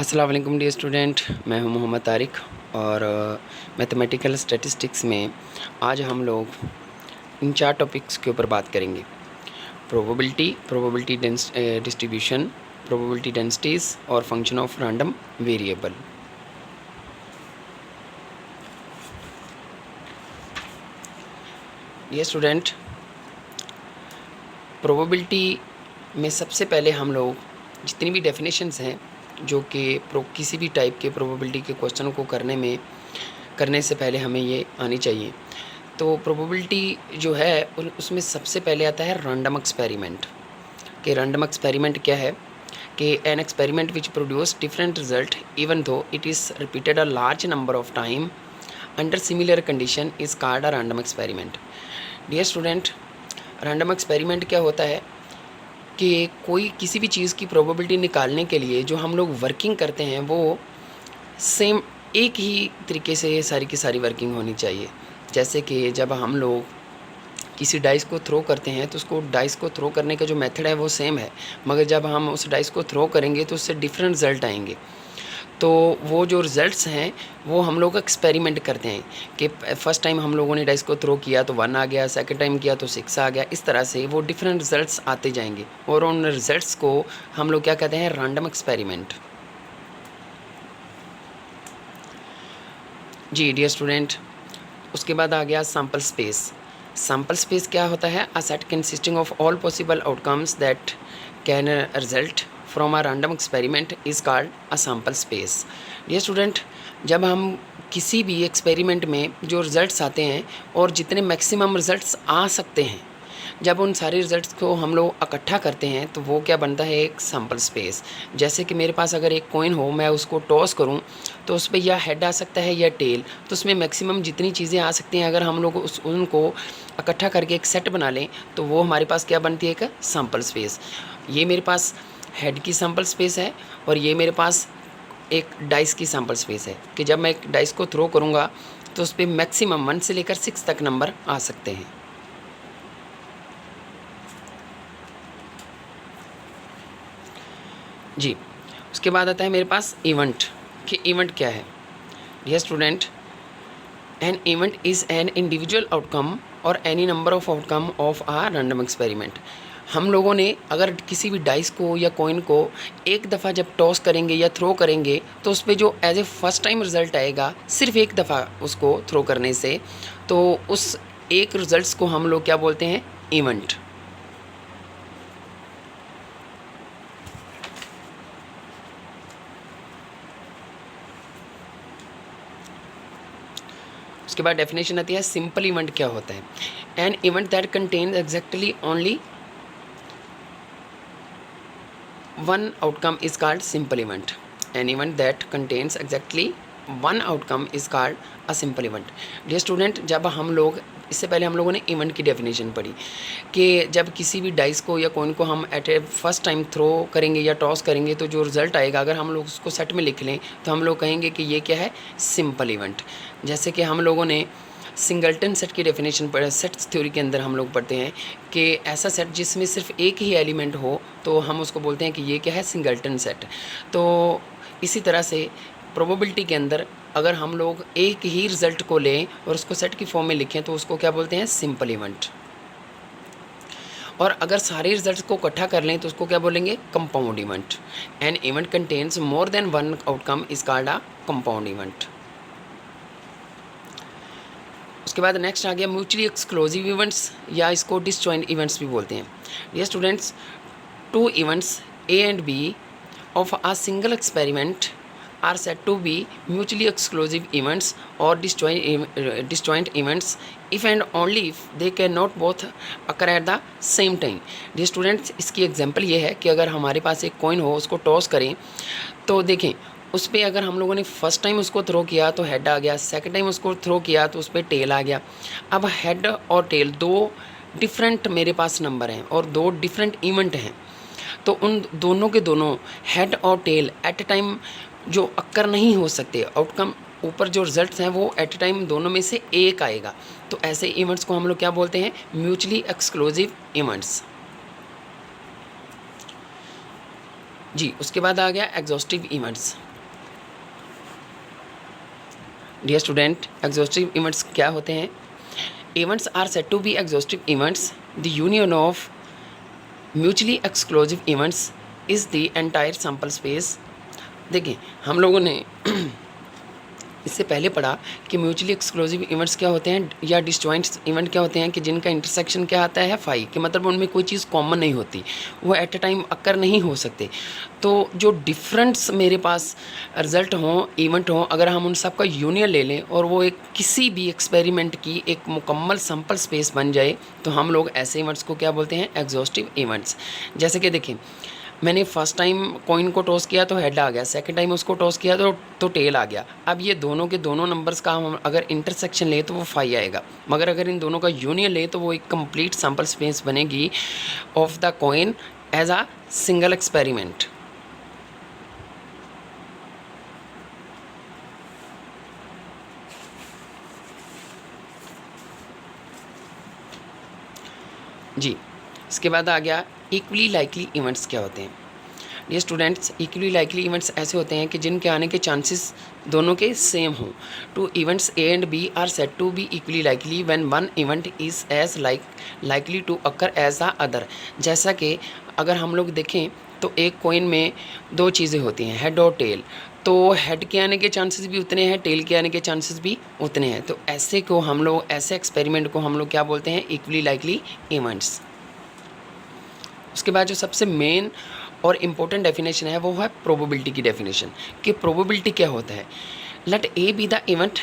अस्सलाम वालेकुम dear student, मैं हूं मोहम्मद तारिक और मैथमेटिकल स्टैटिस्टिक्स में आज हम लोग इन 4 टॉपिक्स के ऊपर बात करेंगे। प्रोबेबिलिटी डिस्ट्रीब्यूशन, प्रोबेबिलिटी डेंसिटीज़ और function of random variable. Dear student, probability में सबसे पहले हम लोग जितनी भी डेफिनेशंस हैं जो कि किसी भी टाइप के प्रोबेबिलिटी के क्वेश्चन को करने से पहले हमें ये आनी चाहिए। तो प्रोबेबिलिटी जो है उसमें सबसे पहले आता है रैंडम एक्सपेरिमेंट। कि रैंडम एक्सपेरिमेंट क्या है कि an experiment which produce different result even though it is repeated a large number of time under similar condition is called a random experiment. Dear student, random experiment क्या होता है कि कोई किसी भी चीज़ की प्रोबेबिलिटी निकालने के लिए जो हम लोग वर्किंग करते हैं वो सेम एक ही तरीके से सारी की सारी वर्किंग होनी चाहिए। जैसे कि जब हम लोग किसी डाइस को थ्रो करते हैं तो उसको डाइस को थ्रो करने का जो मेथड है वो सेम है, मगर जब हम उस डाइस को थ्रो करेंगे तो उससे डिफरेंट रिज़ल्ट आएंगे। तो वो जो रिज़ल्ट्स हैं वो हम लोग एक्सपेरिमेंट करते हैं कि फ़र्स्ट टाइम हम लोगों ने डाइस को थ्रो किया तो 1 आ गया, सेकंड टाइम किया तो 6 आ गया। इस तरह से वो डिफरेंट रिज़ल्ट्स आते जाएंगे और उन रिज़ल्ट्स को हम लोग क्या कहते हैं, रैंडम एक्सपेरिमेंट। जी डियर स्टूडेंट, उसके बाद आ गया सैम्पल स्पेस। सैम्पल स्पेस क्या होता है? A set consisting of all possible outcomes that can result from a random experiment is called a sample space. Dear student, जब हम किसी भी एक्सपेरिमेंट में जो रिज़ल्ट्स आते हैं और जितने मैक्सिमम रिज़ल्ट्स आ सकते हैं, जब उन सारे रिज़ल्ट्स को हम लोग इकट्ठा करते हैं तो वो क्या बनता है, एक सैम्पल स्पेस। जैसे कि मेरे पास अगर एक कॉइन हो, मैं उसको टॉस करूं तो उस पर या हेड आ सकता है या टेल, तो उसमें मैक्सिमम जितनी चीज़ें आ सकती हैं अगर हम लोग उनको इकट्ठा करके एक सेट बना लें तो वो हमारे पास क्या बनती है, एक सैम्पल स्पेस। ये मेरे पास हेड की सैम्पल स्पेस है और ये मेरे पास एक डाइस की सैम्पल स्पेस है कि जब मैं एक डाइस को थ्रो करूँगा तो उस पर मैक्सिमम 1 से लेकर 6 तक नंबर आ सकते हैं। जी, उसके बाद आता है मेरे पास इवेंट। कि इवेंट क्या है? Dear student, an event is an individual outcome और any number of outcome of a random experiment. हम लोगों ने अगर किसी भी डाइस को या कॉइन को एक दफ़ा जब टॉस करेंगे या थ्रो करेंगे तो उस पर जो as a first time result आएगा सिर्फ एक दफ़ा उसको थ्रो करने से, तो उस एक रिज़ल्ट्स को हम लोग क्या बोलते हैं, इवेंट। उसके बाद डेफिनेशन आती है सिंपल इवेंट क्या होता है? An event that contains exactly only one outcome is called simple event. An event that contains exactly one outcome is called a simple event. Dear student, जब हम लोग इससे पहले हम लोगों ने इवेंट की डेफिनेशन पढ़ी कि जब किसी भी डाइस को या कॉइन को हम एट ए फर्स्ट टाइम थ्रो करेंगे या टॉस करेंगे तो जो रिज़ल्ट आएगा अगर हम लोग उसको सेट में लिख लें तो हम लोग कहेंगे कि ये क्या है, सिंपल इवेंट। जैसे कि हम लोगों ने सिंगल्टन सेट की डेफिनेशन पढ़ा, सेट्स थ्योरी के अंदर हम लोग पढ़ते हैं कि ऐसा सेट जिसमें सिर्फ एक ही एलिमेंट हो तो हम उसको बोलते हैं कि ये क्या है, सिंगल्टन सेट। तो इसी तरह से प्रोबेबिलिटी के अंदर अगर हम लोग एक ही रिज़ल्ट को लें और उसको सेट की फॉर्म में लिखें तो उसको क्या बोलते हैं, सिंपल इवेंट। और अगर सारे रिजल्ट्स को इकट्ठा कर लें तो उसको क्या बोलेंगे, compound event. An event contains more than one outcome is called a compound event. उसके बाद नेक्स्ट आ गया म्यूचुअली एक्सक्लूसिव इवेंट्स, या इसको डिसजॉइंट इवेंट्स भी बोलते हैं। Dear students, 2 events A and B of a single experiment are said to be mutually exclusive events or disjoint events if and only if they cannot both occur at the same time। Dear students, इसकी example ये है कि अगर हमारे पास एक coin हो, उसको toss करें तो देखें उस पर अगर हम लोगों ने फर्स्ट टाइम उसको थ्रो किया तो हेड आ गया, सेकंड टाइम उसको थ्रो किया तो उस पर टेल आ गया। अब हेड और टेल दो डिफरेंट मेरे पास नंबर हैं और दो डिफरेंट इवेंट हैं, तो उन दोनों के दोनों हेड और टेल एट ए टाइम जो अक्कर नहीं हो सकते, आउटकम ऊपर जो रिजल्ट्स हैं वो एट ए टाइम दोनों में से एक आएगा, तो ऐसे इवेंट्स को हम लोग क्या बोलते हैं, म्यूचुअली एक्सक्लूसिव इवेंट्स। जी, उसके बाद आ गया exhaustive events. Dear student, exhaustive events क्या होते हैं? Events are said to be exhaustive events. The union of mutually exclusive events is the entire sample space. देखिए, हम लोगों ने इससे पहले पढ़ा कि म्यूचुअली एक्सक्लूसिव इवेंट्स क्या होते हैं या डिसजॉइंट इवेंट क्या होते हैं कि जिनका इंटरसेक्शन क्या आता है, फाई, कि मतलब उनमें कोई चीज़ कॉमन नहीं होती, वो एट अ टाइम अक्कर नहीं हो सकते। तो जो डिफरेंट्स मेरे पास रिजल्ट हों, इवेंट हों, अगर हम उन सब का यूनियन ले लें और वो एक किसी भी एक्सपेरिमेंट की एक मुकम्मल सैम्पल स्पेस बन जाए, तो हम लोग ऐसे इवेंट्स को क्या बोलते हैं? Exhaustive events. जैसे कि देखिए, मैंने फर्स्ट टाइम कॉइन को टॉस किया तो हेड आ गया, सेकंड टाइम उसको टॉस किया तो टेल आ गया। अब ये दोनों के दोनों नंबर्स का हम अगर इंटरसेक्शन ले तो वो 5 आएगा, मगर अगर इन दोनों का यूनियन ले तो वो एक कंप्लीट सैम्पल स्पेस बनेगी of the coin as a single experiment. जी, इसके बाद आ गया इक्वली लाइकली इवेंट्स क्या होते हैं? ये स्टूडेंट्स, इक्वली लाइकली इवेंट्स ऐसे होते हैं कि जिनके आने के चांसेस दोनों के सेम हों। Two events A and B are said to be equally likely when one event is as likely to occur as the other. जैसा कि अगर हम लोग देखें तो एक कॉइन में दो चीज़ें होती हैं, हेड और टेल। तो हेड के आने के चांसेस भी उतने हैं, टेल के आने के चांसेस भी उतने हैं। तो ऐसे को हम लोग, ऐसे एक्सपेरिमेंट को हम लोग क्या बोलते हैं? Equally likely events. उसके बाद जो सबसे मेन और इम्पोर्टेंट डेफिनेशन है वो है प्रोबेबिलिटी की डेफिनेशन, कि प्रोबेबिलिटी क्या होता है। Let A be the event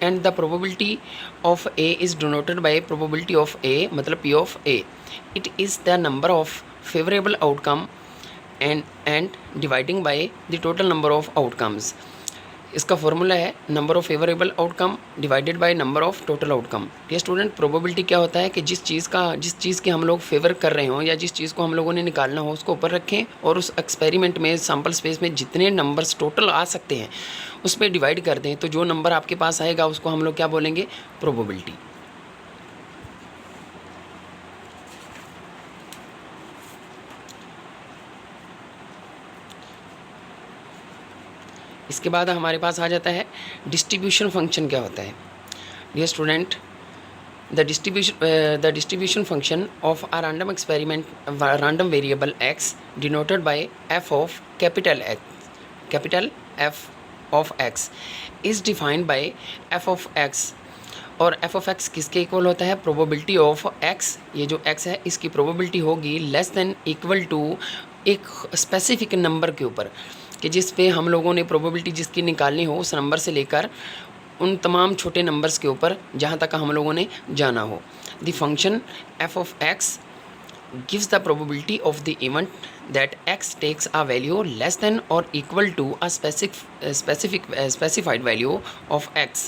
and the probability of A is denoted by probability of A, मतलब P of A. It is the number of favourable outcome and dividing by the total number of outcomes. इसका formula है number of favourable outcome divided by number of total outcome. ये student, probability क्या होता है कि जिस चीज़ की हम लोग फेवर कर रहे हों या जिस चीज़ को हम लोगों ने निकालना हो उसको ऊपर रखें और उस एक्सपेरिमेंट में सैम्पल स्पेस में जितने नंबर्स टोटल आ सकते हैं उसमें डिवाइड कर दें, तो जो नंबर आपके पास आएगा उसको हम लोग क्या बोलेंगे? प्रोबेबिलिटी। इसके बाद हमारे पास आ जाता है डिस्ट्रीब्यूशन फंक्शन क्या होता है। Dear student, the distribution function of a random experiment, random variable x denoted by f of capital F of x is defined by f of x। और f of x किसके equal होता है? Probability of x। ये जो x है इसकी probability होगी less than equal to एक स्पेसिफिक नंबर के ऊपर, कि जिस पे हम लोगों ने प्रोबेबिलिटी जिसकी निकालनी हो उस नंबर से लेकर उन तमाम छोटे नंबर्स के ऊपर जहाँ तक हम लोगों ने जाना हो। The function f of x gives the probability of the event that x takes a value less than or equal to a specified value of x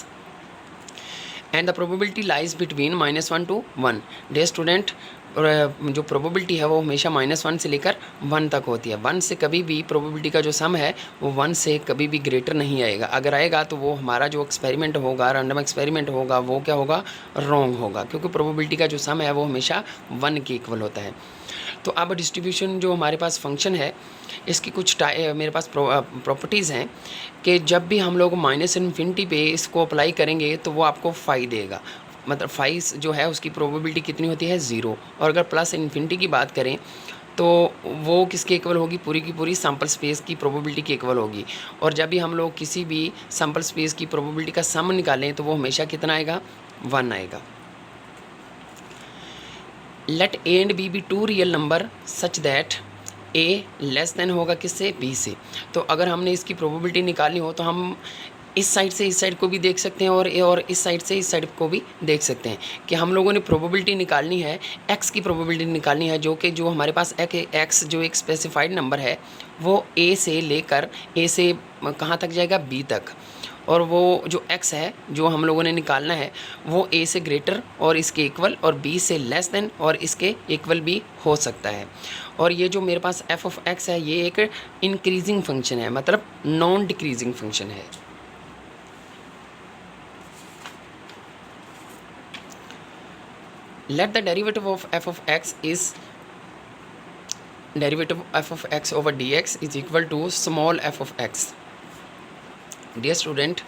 and the probability lies between -1 to 1। Dear student, जो probability है वो हमेशा -1 से लेकर 1 तक होती है। 1 से कभी भी प्रोबेबिलिटी का जो सम है वो 1 से कभी भी ग्रेटर नहीं आएगा। अगर आएगा तो वो हमारा जो एक्सपेरिमेंट होगा, रैंडम एक्सपेरिमेंट होगा, वो क्या होगा? रॉन्ग होगा, क्योंकि प्रोबेबिलिटी का जो सम है वो हमेशा 1 के इक्वल होता है। तो अब डिस्ट्रीब्यूशन जो हमारे पास फंक्शन है इसकी कुछ मेरे पास प्रॉपर्टीज़ हैं कि जब भी हम लोग -∞ पे इसको अप्लाई करेंगे तो वो आपको 5 देगा। मतलब 5 जो है उसकी प्रोबेबिलिटी कितनी होती है? 0। और अगर +∞ की बात करें तो वो किसके इक्वल होगी? पूरी की पूरी सैम्पल स्पेस की प्रोबेबिलिटी के इक्वल होगी। और जब भी हम लोग किसी भी सैम्पल स्पेस की प्रोबेबिलिटी का सम निकालें तो वो हमेशा कितना आएगा? 1 आएगा। Let A and B be two real number such that A less than होगा किससे? बी से। तो अगर हमने इसकी प्रोबेबिलिटी निकालनी हो तो हम इस साइड से इस साइड को भी देख सकते हैं और इस साइड से इस साइड को भी देख सकते हैं कि हम लोगों ने प्रोबेबिलिटी निकालनी है, एक्स की प्रोबेबिलिटी निकालनी है, जो हमारे पास एक्स जो एक स्पेसिफाइड नंबर है वो ए से लेकर ए से कहाँ तक जाएगा? बी तक। और वो जो x है जो हम लोगों ने निकालना है वो a से ग्रेटर और इसके इक्वल और b से लेस देन और इसके इक्वल भी हो सकता है। और ये जो मेरे पास f ऑफ x है ये एक इंक्रीजिंग फंक्शन है, मतलब नॉन डिक्रीजिंग फंक्शन है। Let the derivative of f of x is derivative f of x over dx is equal to small f of x। Dear student,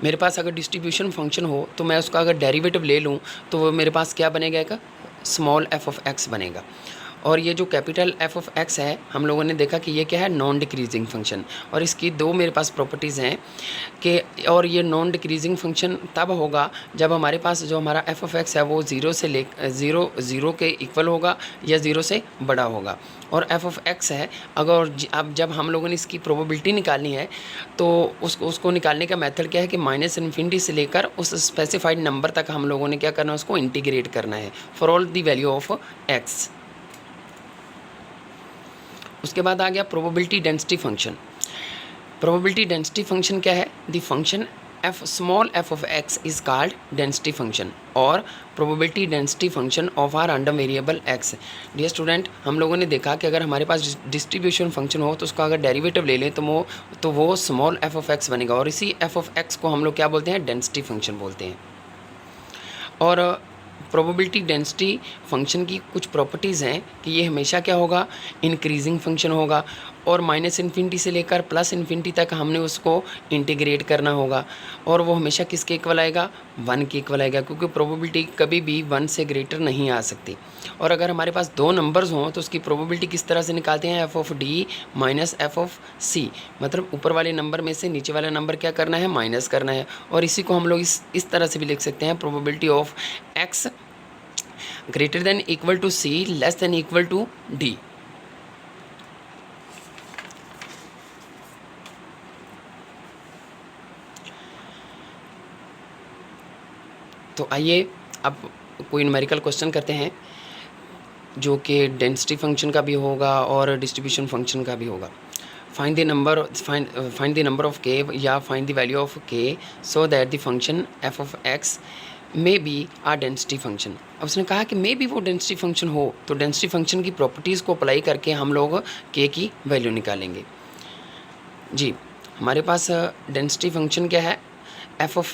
मेरे पास अगर distribution function हो तो मैं उसका अगर डेरिवेटिव ले लूँ तो वो मेरे पास क्या बनेगा, एक स्मॉल एफ ऑफ एक्स बनेगा। और ये जो कैपिटल एफ ऑफ एक्स है, हम लोगों ने देखा कि ये क्या है, नॉन डिक्रीजिंग फंक्शन। और इसकी दो मेरे पास प्रॉपर्टीज़ हैं कि, और ये नॉन डिक्रीजिंग फंक्शन तब होगा जब हमारे पास जो हमारा एफ ऑफ एक्स है वो ज़ीरो के इक्वल होगा या ज़ीरो से बड़ा होगा। और एफ ऑफ एक्स है, अगर अब जब हम लोगों ने इसकी प्रोबेबिलिटी निकालनी है तो उसको निकालने का मेथड क्या है कि माइनस इन्फिनिटी से लेकर उस स्पेसिफाइड नंबर तक हम लोगों ने क्या करना है, उसको इंटीग्रेट करना है for all the value of X. उसके बाद आ गया probability density function. Probability density function क्या है, the function small F of X is called density function और probability density function of a random variable X. Dear student, हम लोगों ने देखा कि अगर हमारे पास डिस्ट्रीब्यूशन फंक्शन हो तो उसका अगर डेरिवेटिव ले लें तो वो स्मॉल एफ ऑफ एक्स बनेगा, और इसी एफ ऑफ एक्स को हम लोग क्या बोलते हैं, डेंसिटी फंक्शन बोलते हैं। और प्रोबेबिलिटी डेंसिटी फंक्शन की कुछ प्रॉपर्टीज़ हैं कि ये हमेशा क्या होगा, इंक्रीजिंग फंक्शन होगा, और माइनस इन्फिनिटी से लेकर प्लस इन्फिनिटी तक हमने उसको इंटीग्रेट करना होगा, और वो हमेशा किसके इक्वल आएगा, 1 के इक्वल आएगा, क्योंकि प्रोबेबिलिटी कभी भी 1 से ग्रेटर नहीं आ सकती। और अगर हमारे पास दो नंबर्स हों तो उसकी प्रोबेबिलिटी किस तरह से निकालते हैं, F of D minus F of C, मतलब ऊपर वाले नंबर में से नीचे वाला नंबर क्या करना है, माइनस करना है। और इसी को हम लोग इस तरह से भी लिख सकते हैं, probability of X greater than equal to C less than equal to D. तो आइए अब कोई न्यूमेरिकल क्वेश्चन करते हैं जो कि डेंसिटी फंक्शन का भी होगा और डिस्ट्रीब्यूशन फंक्शन का भी होगा। फाइंड द नंबर ऑफ के या find the value of K so that the function F of X may be a density function. अब उसने कहा कि मे बी वो डेंसिटी फंक्शन हो, तो डेंसिटी फंक्शन की प्रॉपर्टीज़ को अप्लाई करके हम लोग के की वैल्यू निकालेंगे। जी, हमारे पास डेंसिटी फंक्शन क्या है,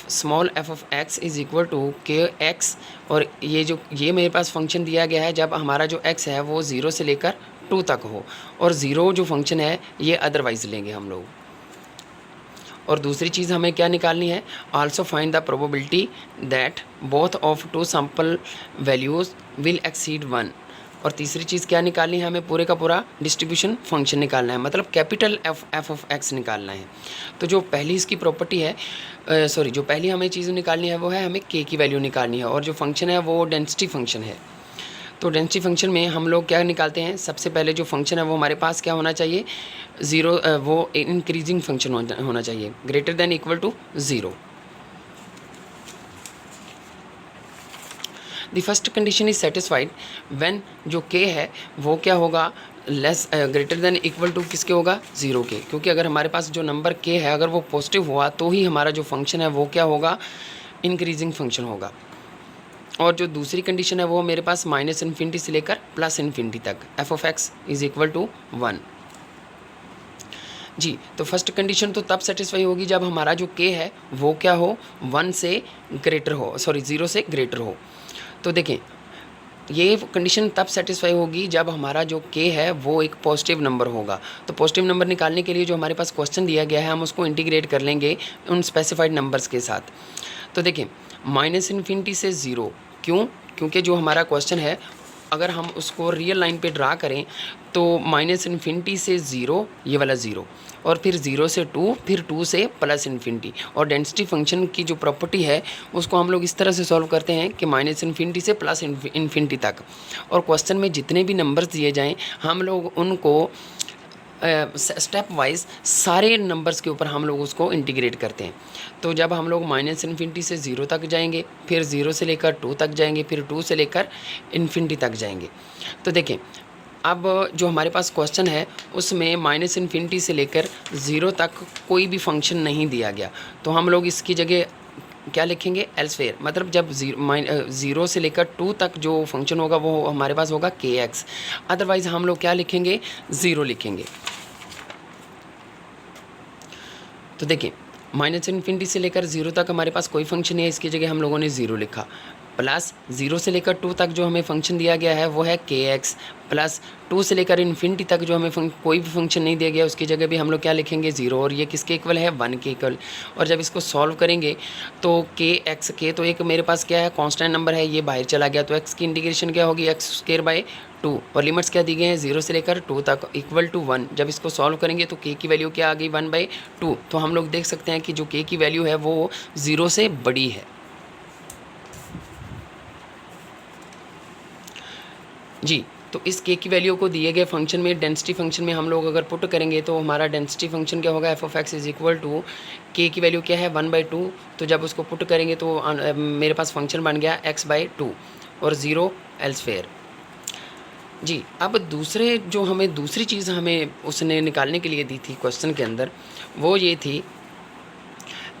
small F of X is equal to K X, और ये मेरे पास फंक्शन दिया गया है जब हमारा जो एक्स है वो 0 से लेकर 2 तक हो, और 0 जो फंक्शन है ये अदरवाइज लेंगे हम लोग। और दूसरी चीज़ हमें क्या निकालनी है, also find the probability that both of two sample values will exceed 1। और तीसरी चीज़ क्या निकालनी है, हमें पूरे का पूरा डिस्ट्रीब्यूशन फंक्शन निकालना है, मतलब कैपिटल एफ ऑफ एक्स निकालना है। तो जो पहली इसकी प्रॉपर्टी है, जो पहली हमें चीज़ निकालनी है वो है हमें के की वैल्यू निकालनी है, और जो फंक्शन है वो डेंसिटी फंक्शन है। तो डेंसिटी फंक्शन में हम लोग क्या निकालते हैं, सबसे पहले जो फंक्शन है वो हमारे पास क्या होना चाहिए, वो इंक्रीजिंग फंक्शन होना चाहिए, greater than equal to 0। The first condition is satisfied when जो के है वो क्या होगा, ग्रेटर देन इक्वल टू किसके होगा, 0 के, क्योंकि अगर हमारे पास जो नंबर के है अगर वो पॉजिटिव हुआ तो ही हमारा जो फंक्शन है वो क्या होगा, इंक्रीजिंग फंक्शन होगा। और जो दूसरी कंडीशन है वो मेरे पास माइनस इन्फिनिटी से लेकर प्लस इन्फिनिटी तक F of X is equal to 1। जी, तो फर्स्ट कंडीशन तो तब सेटिस्फाई होगी जब हमारा जो के है वो क्या हो, 1 से ग्रेटर हो, 0 से ग्रेटर हो। तो देखें, ये कंडीशन तब सेटिस्फाई होगी जब हमारा जो के है वो एक पॉजिटिव नंबर होगा। तो पॉजिटिव नंबर निकालने के लिए जो हमारे पास क्वेश्चन दिया गया है हम उसको इंटीग्रेट कर लेंगे उन स्पेसिफाइड नंबर्स के साथ। तो देखें, माइनस इन्फिनिटी से 0, क्यों, क्योंकि जो हमारा क्वेश्चन है अगर हम उसको रियल लाइन पे ड्रा करें तो माइनस इन्फिनिटी से 0, ये वाला 0, और फिर 0 से 2, फिर 2 से प्लस इन्फिनिटी। और डेंसिटी फंक्शन की जो प्रॉपर्टी है उसको हम लोग इस तरह से सॉल्व करते हैं कि माइनस इन्फिनिटी से प्लस इन्फिनिटी तक, और क्वेश्चन में जितने भी नंबर्स दिए जाएं हम लोग उनको स्टेप वाइज सारे नंबर्स के ऊपर हम लोग उसको इंटीग्रेट करते हैं। तो जब हम लोग माइनस इन्फिनिटी से 0 तक जाएंगे, फिर 0 से लेकर 2 तक जाएंगे, फिर 2 से लेकर इन्फिनिटी तक जाएंगे। तो देखें, अब जो हमारे पास क्वेश्चन है उसमें माइनस इन्फिनिटी से लेकर 0 तक कोई भी फंक्शन नहीं दिया गया, तो हम लोग इसकी जगह क्या लिखेंगे, एल्सवेयर, मतलब जब 0 से लेकर 2 तक जो फंक्शन होगा वो हमारे पास होगा के एक्स, अदरवाइज़ हम लोग क्या लिखेंगे, 0 लिखेंगे। तो देखिए, माइनस इन्फिनिटी से लेकर 0 तक हमारे पास कोई फंक्शन नहीं है, इसकी जगह हम लोगों ने 0 लिखा। प्लस 0 से लेकर 2 तक जो हमें फंक्शन दिया गया है वो है kx, प्लस 2 से लेकर इन्फिनिटी तक जो हमें कोई भी फंक्शन नहीं दिया गया उसकी जगह भी हम लोग क्या लिखेंगे 0, और ये किसके इक्वल है 1 के इक्वल। और जब इसको सॉल्व करेंगे तो kx के तो एक मेरे पास क्या है कांस्टेंट नंबर है, ये बाहर चला गया, तो x की इंटीग्रेशन क्या होगी x²/2, और लिमिट्स क्या दी गई हैं 0 से लेकर 2 तक इक्वल टू 1। जब इसको सॉल्व करेंगे तो k की वैल्यू क्या आ गई 1/2। तो हम लोग देख सकते हैं कि जो k की वैल्यू है वो 0 से बड़ी है। जी, तो इस k की वैल्यू को दिए गए फंक्शन में डेंसिटी फंक्शन में हम लोग अगर पुट करेंगे तो हमारा डेंसिटी फंक्शन क्या होगा f(x) is equal to k की वैल्यू क्या है 1/2। तो जब उसको पुट करेंगे तो मेरे पास फंक्शन बन गया x/2 और 0 एल्सफेयर। जी, अब दूसरी चीज़ हमें उसने निकालने के लिए दी थी क्वेश्चन के अंदर, वो ये थी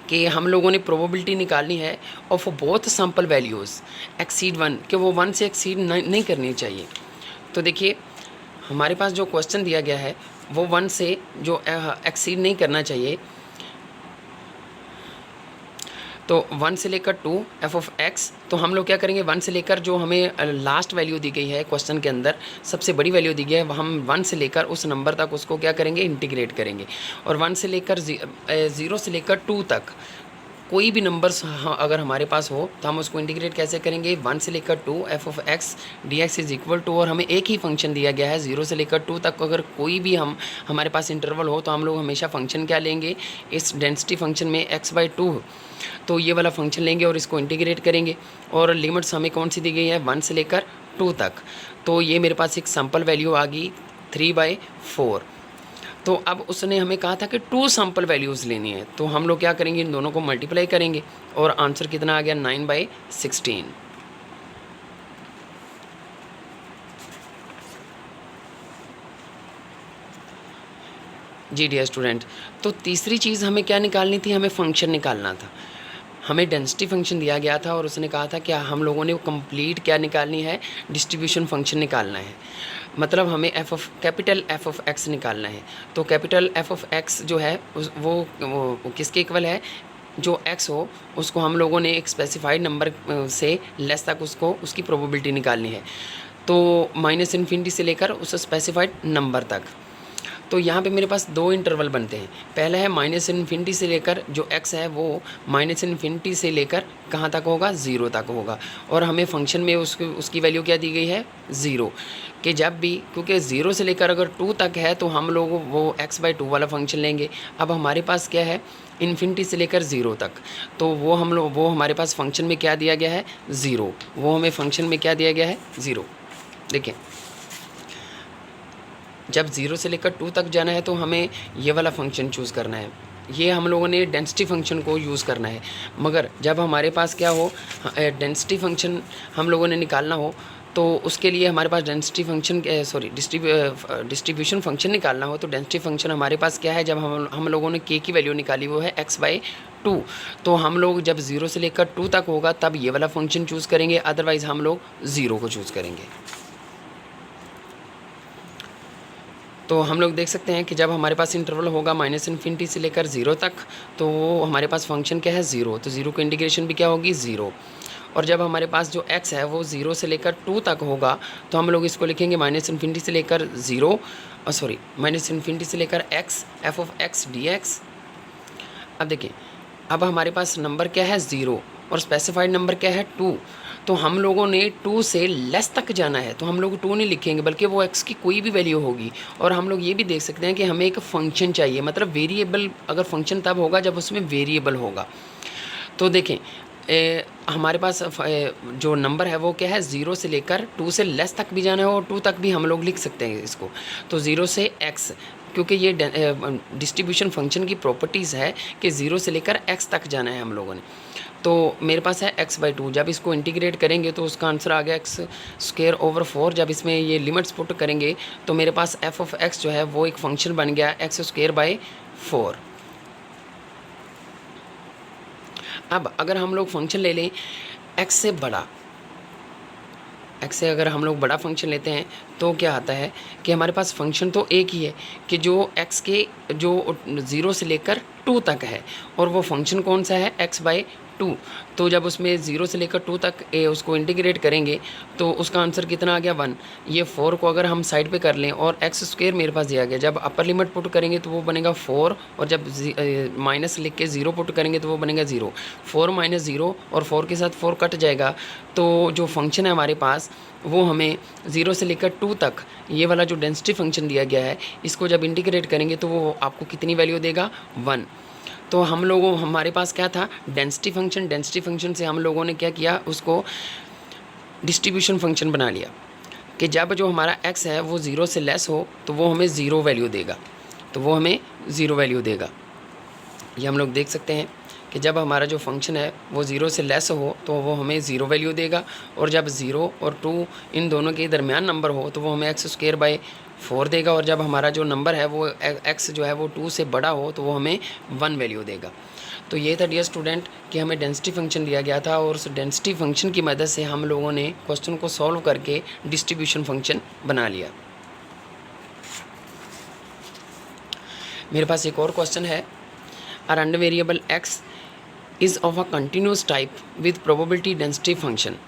कि हम लोगों ने प्रोबेबिलिटी निकालनी है of both sample values exceed 1, कि वो 1 से एक्सीड नहीं करनी चाहिए। तो देखिए हमारे पास जो क्वेश्चन दिया गया है वो 1 से जो एक्सीड नहीं करना चाहिए, तो 1 से लेकर 2 f(x), तो हम लोग क्या करेंगे 1 से लेकर जो हमें लास्ट वैल्यू दी गई है क्वेश्चन के अंदर सबसे बड़ी वैल्यू दी गई है, हम 1 से लेकर उस नंबर तक उसको क्या करेंगे इंटीग्रेट करेंगे। और 1 से लेकर 0 से लेकर 2 तक कोई भी नंबर्स अगर हमारे पास हो तो हम उसको इंटीग्रेट कैसे करेंगे 1 से लेकर 2 f(x) dx is equal to, और हमें एक ही फंक्शन दिया गया है 0 से लेकर 2 तक। अगर कोई भी हमारे पास इंटरवल हो तो हम लोग हमेशा फंक्शन क्या लेंगे इस डेंसिटी फंक्शन में x/2, तो ये वाला फंक्शन लेंगे और इसको इंटीग्रेट करेंगे। और लिमिट्स हमें कौन सी दी गई है 1 से लेकर 2 तक, तो ये मेरे पास एक सैम्पल वैल्यू आ गई 3/4। तो अब उसने हमें कहा था कि 2 सैम्पल वैल्यूज़ लेनी है, तो हम लोग क्या करेंगे इन दोनों को मल्टीप्लाई करेंगे और आंसर कितना आ गया 9/16। जी डियर स्टूडेंट, तो तीसरी चीज़ हमें क्या निकालनी थी, हमें फंक्शन निकालना था। हमें डेंसिटी फंक्शन दिया गया था और उसने कहा था कि हम लोगों ने कंप्लीट क्या निकालनी है डिस्ट्रीब्यूशन फंक्शन निकालना है, मतलब हमें कैपिटल f(x) निकालना है। तो कैपिटल f(x) जो है वो किसके इक्वल है, जो x हो उसको हम लोगों ने एक स्पेसिफाइड नंबर से लेस तक उसकी प्रोबेबिलिटी निकालनी है, तो -∞ से लेकर उस स्पेसिफाइड नंबर तक। तो यहाँ पे मेरे पास 2 इंटरवल बनते हैं, पहला है -∞ से लेकर जो x है वो -∞ से लेकर कहाँ तक होगा 0 तक होगा, और हमें फंक्शन में उसकी वैल्यू क्या दी गई है 0, कि जब भी क्योंकि 0 से लेकर अगर 2 तक है तो हम लोग वो x/2 वाला फंक्शन लेंगे। अब हमारे पास क्या है इन्फिनिटी से लेकर 0 तक, तो वो हमारे पास फंक्शन में क्या दिया गया है 0, वो हमें फंक्शन में क्या दिया गया है 0। देखिए जब 0 से लेकर 2 तक जाना है तो हमें ये वाला फंक्शन चूज़ करना है, ये हम लोगों ने डेंसिटी फंक्शन को यूज़ करना है। मगर जब हमारे पास क्या हो डेंसिटी फंक्शन हम लोगों ने निकालना हो तो उसके लिए हमारे पास डेंसिटी फंक्शन डिस्ट्रीब्यूशन फंक्शन निकालना हो, तो डेंसिटी फंक्शन हमारे पास क्या है, जब हम लोगों ने k की वैल्यू निकाली वो है x/2, तो हम लोग जब 0 से लेकर 2 तक होगा तब ये वाला फंक्शन चूज़ करेंगे, अदरवाइज़ हम लोग 0 को चूज़ करेंगे। तो हम लोग देख सकते हैं कि जब हमारे पास इंटरवल होगा -∞ से लेकर 0 तक, तो हमारे पास फंक्शन क्या है 0, तो 0 की इंटीग्रेशन भी क्या होगी 0। और जब हमारे पास जो x है वो 0 से लेकर 2 तक होगा तो हम लोग इसको लिखेंगे -∞ से लेकर -∞ से लेकर x f(x) dx। अब देखिए अब हमारे पास नंबर क्या है 0 और स्पेसिफाइड नंबर क्या है 2, तो हम लोगों ने 2 से लेस तक जाना है, तो हम लोग 2 नहीं लिखेंगे बल्कि वो x की कोई भी वैल्यू होगी। और हम लोग ये भी देख सकते हैं कि हमें एक फ़ंक्शन चाहिए, मतलब वेरिएबल, अगर फंक्शन तब होगा जब उसमें वेरिएबल होगा। तो देखें हमारे पास जो नंबर है वो क्या है 0 से लेकर 2 से लेस तक भी जाना है और 2 तक भी हम लोग लिख सकते हैं इसको, तो 0 से x, क्योंकि ये डिस्ट्रीब्यूशन फंक्शन की प्रॉपर्टीज़ है कि 0 से लेकर x तक जाना है हम लोगों ने। तो मेरे पास है x/2, जब इसको इंटीग्रेट करेंगे तो उसका आंसर आ गया x²/4। जब इसमें ये लिमिट्स पुट करेंगे तो मेरे पास f(x) जो है वो एक फंक्शन बन गया x²/4। अब अगर हम लोग फंक्शन ले लें x से बड़ा, x से अगर हम लोग बड़ा फंक्शन लेते हैं तो क्या आता है कि हमारे पास फंक्शन तो एक ही है कि जो x के जो 0 से लेकर 2 तक है, और वो फंक्शन कौन सा है x/2। 2, तो जब उसमें 0 से लेकर 2 तक उसको इंटीग्रेट करेंगे तो उसका आंसर कितना आ गया 1। ये 4 को अगर हम साइड पे कर लें और एक्स स्क्वायर मेरे पास दिया गया, जब अपर लिमिट पुट करेंगे तो वो बनेगा 4, और जब माइनस लिख के 0 पुट करेंगे तो वो बनेगा 0। 4 माइनस 0 और 4 के साथ 4 कट जाएगा, तो जो फंक्शन है हमारे पास वो हमें 0 से लेकर 2 तक ये वाला जो डेंसिटी फंक्शन दिया गया है, इसको जब इंटीग्रेट करेंगे तो वो आपको कितनी वैल्यू देगा 1। तो हमारे पास क्या था डेंसिटी फंक्शन से हम लोगों ने क्या किया, उसको डिस्ट्रीब्यूशन फंक्शन बना लिया कि जब जो हमारा x है वो 0 से लेस हो तो वो हमें 0 वैल्यू देगा, ये हम लोग देख सकते हैं कि जब हमारा जो फंक्शन है वो 0 से लेस हो तो वो हमें 0 वैल्यू देगा, और जब 0 और 2 इन दोनों के दरमियान नंबर हो तो वो हमें x² देगा, और जब हमारा जो नंबर है वो x जो है वो 2 से बड़ा हो तो वो हमें 1 वैल्यू देगा। तो ये था डियर स्टूडेंट कि हमें डेंसिटी फंक्शन दिया गया था, और उस डेंसिटी फंक्शन की मदद से हम लोगों ने क्वेश्चन को सॉल्व करके डिस्ट्रीब्यूशन फंक्शन बना लिया। मेरे पास एक और क्वेश्चन है, a random variable x is of a continuous type with probability density function।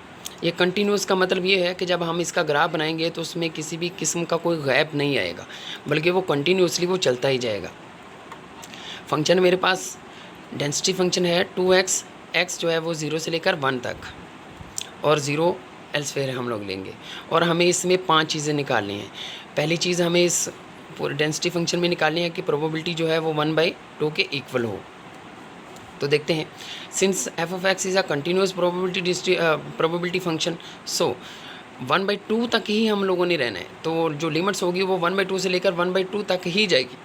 ये कंटिन्यूस का मतलब ये है कि जब हम इसका ग्राफ बनाएंगे तो उसमें किसी भी किस्म का कोई गैप नहीं आएगा, बल्कि वो कंटिन्यूसली वो चलता ही जाएगा। फंक्शन मेरे पास डेंसिटी फंक्शन है 2x, x जो है वो 0 से लेकर 1 तक, और 0 एल्सवेयर हम लोग लेंगे, और हमें इसमें 5 चीज़ें निकालनी हैं। पहली चीज़ हमें इस डेंसिटी फंक्शन में निकालनी है कि प्रोबेबिलिटी जो है वो 1/2 के इक्वल हो। तो देखते हैं, since f of x is a continuous probability function, so 1/2 तक ही हम लोगों ने रहना है, तो जो लिमिट्स होगी वो 1/2 से लेकर 1/2 तक ही जाएगी,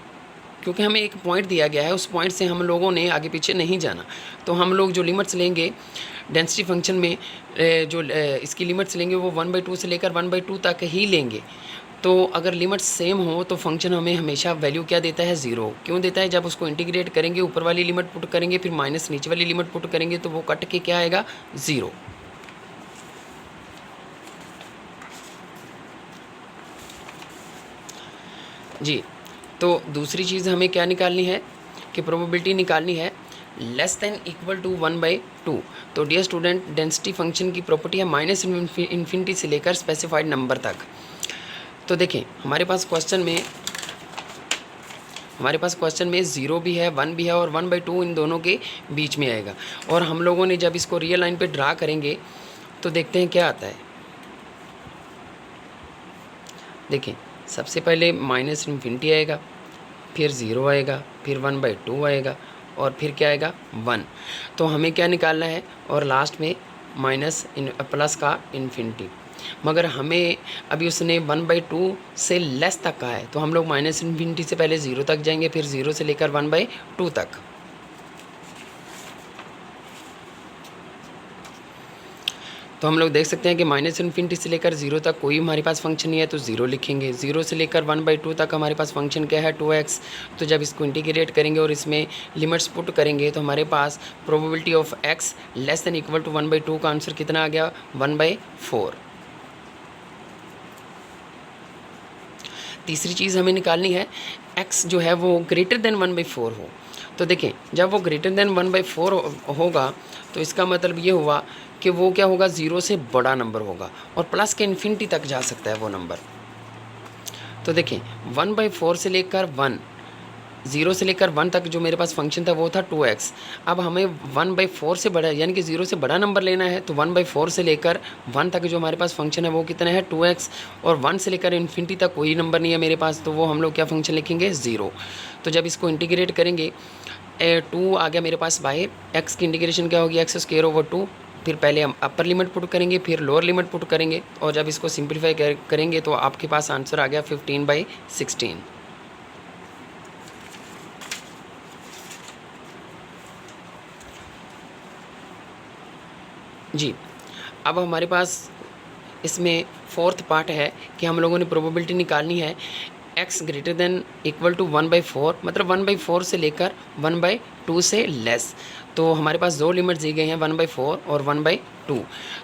क्योंकि हमें एक पॉइंट दिया गया है, उस पॉइंट से हम लोगों ने आगे पीछे नहीं जाना। तो हम लोग जो लिमिट्स लेंगे डेंसिटी फंक्शन में, जो इसकी लिमिट्स लेंगे वो 1/2 से लेकर 1/2 तक ही लेंगे। तो अगर लिमिट्स सेम हो तो फंक्शन हमें हमेशा वैल्यू क्या देता है 0। क्यों देता है, जब उसको इंटीग्रेट करेंगे ऊपर वाली लिमिट पुट करेंगे फिर माइनस नीचे वाली लिमिट पुट करेंगे तो वो कट के क्या आएगा 0। जी, तो दूसरी चीज़ हमें क्या निकालनी है कि प्रोबेबिलिटी निकालनी है लेस देन इक्वल टू 1/2। तो डियर स्टूडेंट, डेंसिटी फंक्शन की प्रॉपर्टी है माइनस इन्फिनिटी से लेकर स्पेसिफाइड नंबर तक। तो देखें, हमारे पास क्वेश्चन में 0 भी है, 1 भी है, और 1/2 इन दोनों के बीच में आएगा। और हम लोगों ने जब इसको रियल लाइन पे ड्रा करेंगे तो देखते हैं क्या आता है। देखें, सबसे पहले माइनस इन्फिनिटी आएगा, फिर 0 आएगा, फिर 1/2 आएगा, और फिर क्या आएगा 1। तो हमें क्या निकालना है, और लास्ट में प्लस का इन्फिनिटी। मगर हमें अभी उसने 1/2 से लेस तक कहा है, तो हम लोग माइनस इन्फिनिटी से पहले 0 तक जाएंगे, फिर 0 से लेकर 1/2 तक। तो हम लोग देख सकते हैं कि माइनस इन्फिनिटी से लेकर 0 तक कोई हमारे पास फंक्शन नहीं है, तो 0 लिखेंगे। 0 से लेकर 1/2 तक हमारे पास फंक्शन क्या है 2x। तो जब इसको इंटीग्रेट करेंगे और इसमें लिमिट्स पुट करेंगे तो हमारे पास probability of x less than equal to 1/2 का आंसर कितना आ गया 1/4। तीसरी चीज़ हमें निकालनी है x जो है वो ग्रेटर देन 1/4 हो। तो देखें, जब वो ग्रेटर देन 1/4 होगा तो इसका मतलब ये हुआ कि वो क्या होगा 0 से बड़ा नंबर होगा, और प्लस के इन्फिनिटी तक जा सकता है वो नंबर। तो देखें, 1/4 से लेकर 0 से लेकर 1 तक जो मेरे पास फंक्शन था वो था 2x। अब हमें 1/4 से बड़ा यानी कि 0 से बड़ा नंबर लेना है, तो 1/4 से लेकर 1 तक जो हमारे पास फंक्शन है वो कितना है 2x, और 1 से लेकर इन्फिनिटी तक कोई नंबर नहीं है मेरे पास, तो वो हम लोग क्या फंक्शन लिखेंगे 0। तो जब इसको इंटीग्रेट करेंगे 2 आ गया मेरे पास बाय x की इंटीग्रेशन क्या होगी x²/2। फिर पहले हम अपर लिमिट पुट करेंगे, फिर लोअर लिमिट पुट करेंगे, और जब इसको सिंप्लीफाई करेंगे तो आपके पास आंसर आ गया 15/16। जी, अब हमारे पास इसमें फोर्थ पार्ट है कि हम लोगों ने प्रोबेबिलिटी निकालनी है x greater than equal to 1/4, मतलब 1/4 से लेकर 1/2 से लेस। तो हमारे पास दो लिमिट्स दी गई हैं 1/4 और 1/2।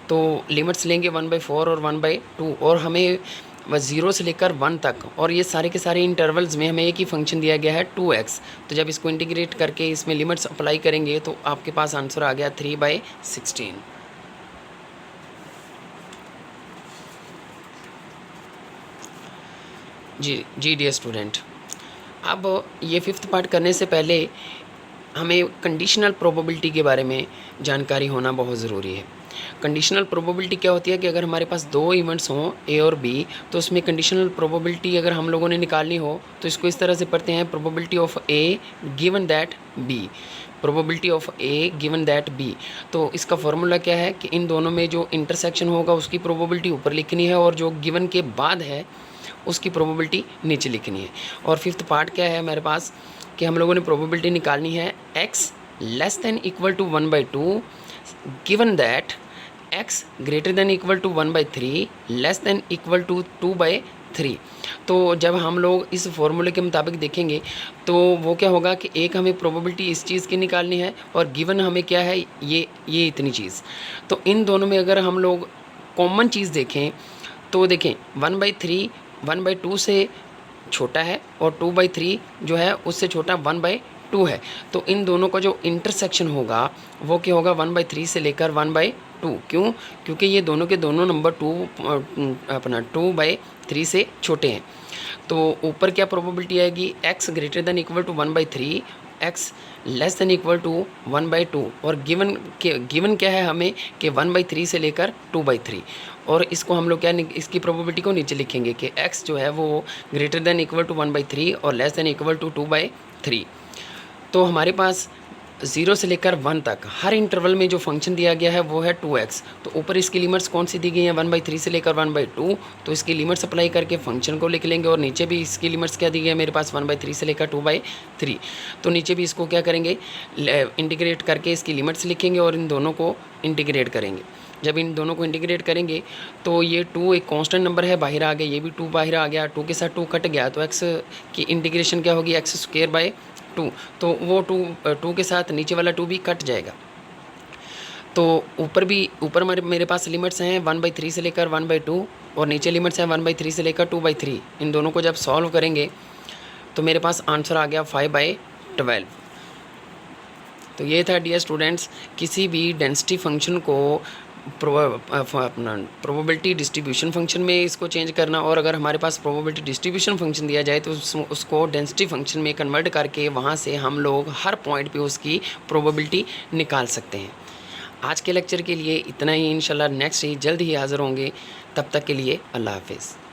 तो लिमिट्स लेंगे 1/4 और 1/2, और हमें व 0 से लेकर 1 तक, और ये सारे के सारे इंटरवल्स में हमें एक ही फंक्शन दिया गया है 2x। तो जब इसको इंटीग्रेट करके इसमें लिमिट्स अप्लाई करेंगे तो आपके पास आंसर आ गया 3/16। जी डियर स्टूडेंट, अब ये 5th पार्ट करने से पहले हमें कंडीशनल प्रोबेबिलिटी के बारे में जानकारी होना बहुत ज़रूरी है। कंडीशनल प्रोबेबिलिटी क्या होती है कि अगर हमारे पास 2 इवेंट्स हों ए और बी, तो उसमें कंडीशनल प्रोबेबिलिटी अगर हम लोगों ने निकालनी हो तो इसको इस तरह से पढ़ते हैं, probability of A given that B, probability of A given that B. तो इसका फॉर्मूला क्या है कि इन दोनों में जो इंटरसेक्शन होगा उसकी प्रोबेबिलिटी ऊपर लिखनी है और जो गिवन के बाद है उसकी प्रोबेबिलिटी नीचे लिखनी है। और 5th पार्ट क्या है हमारे पास कि हम लोगों ने प्रोबेबिलिटी निकालनी है x less than equal to 1/2 given that x greater than equal to 1/3 less than equal to 2/3। तो जब हम लोग इस फॉर्मूले के मुताबिक देखेंगे तो वो क्या होगा कि एक हमें प्रोबेबिलिटी इस चीज़ की निकालनी है और गिवन हमें क्या है ये इतनी चीज़। तो इन दोनों में अगर हम लोग कॉमन चीज़ देखें तो देखें 1/3 1/2 से छोटा है और 2/3 जो है उससे छोटा 1/2 है। तो इन दोनों का जो इंटरसेक्शन होगा वो क्या होगा 1/3 से लेकर 1/2। क्यों? क्योंकि ये दोनों के दोनों नंबर 2/3 से छोटे हैं। तो ऊपर क्या प्रोबेबिलिटी आएगी, x greater than equal to 1/3, x less than equal to 1/2, और गिवन क्या है हमें कि 1/3 से लेकर 2/3। और इसको हम लोग क्या इसकी प्रोबेबिलिटी को नीचे लिखेंगे कि x जो है वो ग्रेटर देन इक्वल टू 1/3 और लेस देन इक्वल टू 2/3। तो हमारे पास 0 से लेकर 1 तक हर इंटरवल में जो फंक्शन दिया गया है वो है 2x। तो ऊपर इसकी लिमिट्स कौन सी दी गई हैं 1/3 से लेकर 1/2, तो इसकी लिमिट्स अप्लाई करके फंक्शन को लिख लेंगे। और नीचे भी इसकी लिमिट्स क्या दी गई है मेरे पास 1/3 से लेकर 2/3। तो नीचे भी इसको क्या करेंगे, इंटीग्रेट करके इसकी लिमिट्स लिखेंगे और इन दोनों को इंटीग्रेट करेंगे। जब इन दोनों को इंटीग्रेट करेंगे तो ये 2 एक कांस्टेंट नंबर है, बाहर आ गया, ये भी 2 बाहर आ गया, 2 के साथ 2 कट गया, तो x की इंटीग्रेशन क्या होगी x²/2। तो वो 2 के साथ नीचे वाला 2 भी कट जाएगा। तो ऊपर मेरे पास लिमिट्स हैं 1/3 से लेकर 1/2 और नीचे लिमिट्स हैं 1/3 से लेकर 2/3। इन दोनों को जब सॉल्व करेंगे तो मेरे पास आंसर आ गया 5/12। तो ये था डियर स्टूडेंट्स, किसी भी डेंसिटी फंक्शन को प्रोबेबिलिटी डिस्ट्रीब्यूशन फंक्शन में इसको चेंज करना, और अगर हमारे पास प्रोबेबिलिटी डिस्ट्रीब्यूशन फंक्शन दिया जाए तो उसको डेंसिटी फंक्शन में कन्वर्ट करके वहाँ से हम लोग हर पॉइंट पे उसकी प्रोबेबिलिटी निकाल सकते हैं। आज के लेक्चर के लिए इतना ही, इंशाल्लाह नेक्स्ट ही जल्द ही हाज़िर होंगे। तब तक के लिए अल्लाह हाफिज़।